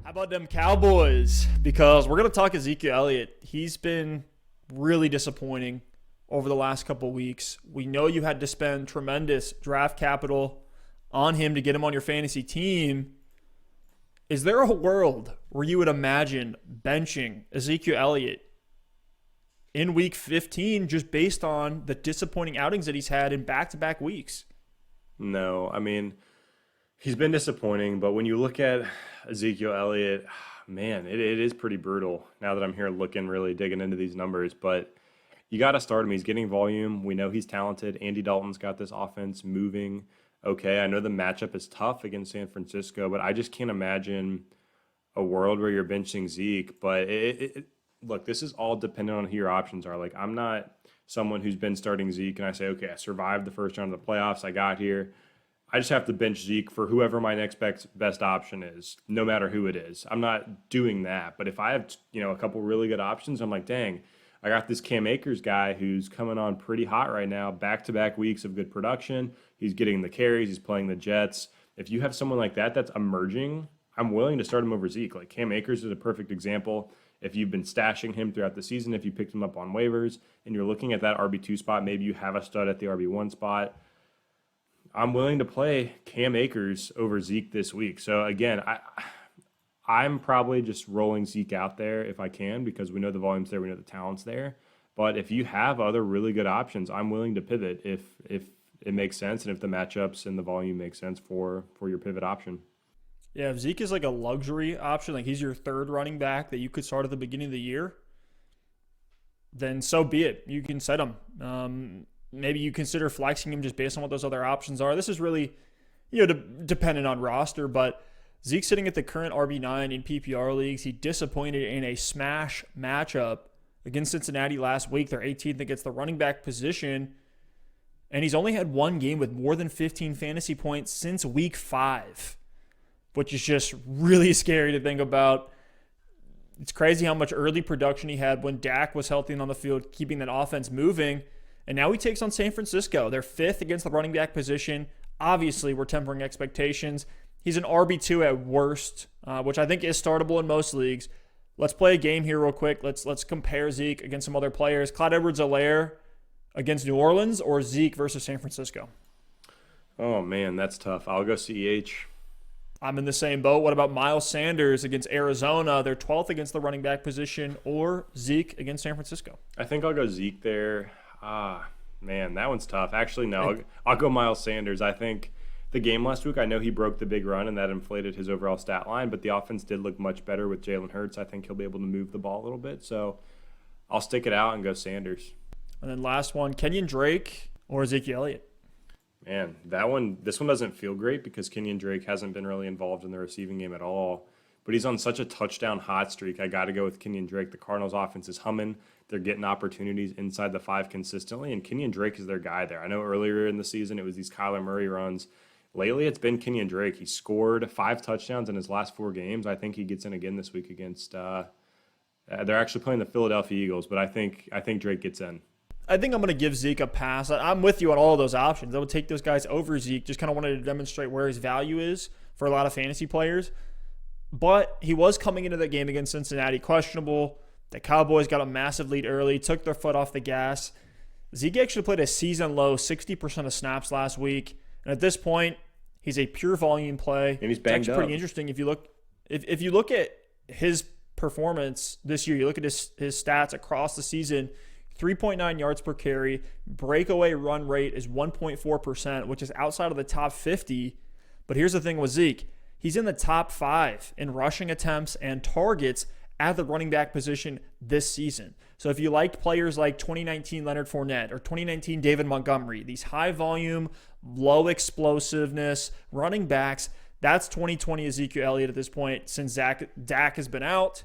How about them Cowboys? Because we're going to talk Ezekiel Elliott. He's been really disappointing over the last couple weeks. We know you had to spend tremendous draft capital on him to get him on your fantasy team. Is there a world where you would imagine benching Ezekiel Elliott in week 15 just based on the disappointing outings that he's had in back-to-back weeks? No, I mean, he's been disappointing, but when you look at Ezekiel Elliott, man, it is pretty brutal now that I'm here really digging into these numbers. But you got to start him. He's getting volume. We know he's talented. Andy Dalton's got this offense moving. Okay, I know the matchup is tough against San Francisco, but I just can't imagine a world where you're benching Zeke. But look, this is all dependent on who your options are. Like, I'm not someone who's been starting Zeke and I say, okay, I survived the first round of the playoffs. I got here. I just have to bench Zeke for whoever my next best option is, no matter who it is. I'm not doing that. But if I have, a couple really good options, I'm like, dang, I got this Cam Akers guy who's coming on pretty hot right now, back-to-back weeks of good production. He's getting the carries. He's playing the Jets. If you have someone like that that's emerging, I'm willing to start him over Zeke. Like Cam Akers is a perfect example. If you've been stashing him throughout the season, if you picked him up on waivers, and you're looking at that RB2 spot, maybe you have a stud at the RB1 spot, I'm willing to play Cam Akers over Zeke this week. So, again, I'm probably just rolling Zeke out there if I can because we know the volume's there, we know the talent's there. But if you have other really good options, I'm willing to pivot if it makes sense and if the matchups and the volume make sense for your pivot option. Yeah, if Zeke is like a luxury option, like he's your third running back that you could start at the beginning of the year, then so be it. You can set him. Maybe you consider flexing him just based on what those other options are. This is really, dependent on roster, but Zeke's sitting at the current RB9 in PPR leagues. He disappointed in a smash matchup against Cincinnati last week. They're 18th against the running back position, and he's only had one game with more than 15 fantasy points since week 5, which is just really scary to think about. It's crazy how much early production he had when Dak was healthy and on the field, keeping that offense moving. And now he takes on San Francisco. They're 5th against the running back position. Obviously, we're tempering expectations. He's an RB2 at worst, which I think is startable in most leagues. Let's play a game here real quick. Let's compare Zeke against some other players. Clyde Edwards-Helaire against New Orleans or Zeke versus San Francisco? Oh, man, that's tough. I'll go CEH. I'm in the same boat. What about Miles Sanders against Arizona? They're 12th against the running back position, or Zeke against San Francisco? I think I'll go Zeke there. Man, that one's tough. Actually, no, I'll go Miles Sanders. I think the game last week, I know he broke the big run and that inflated his overall stat line, but the offense did look much better with Jalen Hurts. I think he'll be able to move the ball a little bit. So I'll stick it out and go Sanders. And then last one, Kenyon Drake or Ezekiel Elliott? Man, this one doesn't feel great because Kenyon Drake hasn't been really involved in the receiving game at all. But he's on such a touchdown hot streak. I got to go with Kenyon Drake. The Cardinals' offense is humming. They're getting opportunities inside the 5 consistently, and Kenyon Drake is their guy there. I know earlier in the season it was these Kyler Murray runs. Lately, it's been Kenyon Drake. He scored 5 touchdowns in his last 4 games. I think he gets in again this week against they're actually playing the Philadelphia Eagles, but I think Drake gets in. I think I'm going to give Zeke a pass. I'm with you on all of those options. I would take those guys over Zeke. Just kind of wanted to demonstrate where his value is for a lot of fantasy players. But he was coming into that game against Cincinnati questionable. The Cowboys got a massive lead early, took their foot off the gas. Zeke actually played a season-low 60% of snaps last week. And at this point, he's a pure volume play. And he's banged it's actually up. Pretty interesting. If you look at his performance this year, you look at his stats across the season, 3.9 yards per carry, breakaway run rate is 1.4%, which is outside of the top 50. But here's the thing with Zeke. He's in the top 5 in rushing attempts and targets at the running back position this season. So if you liked players like 2019 Leonard Fournette or 2019 David Montgomery, these high volume, low explosiveness running backs, that's 2020 Ezekiel Elliott at this point since Dak has been out.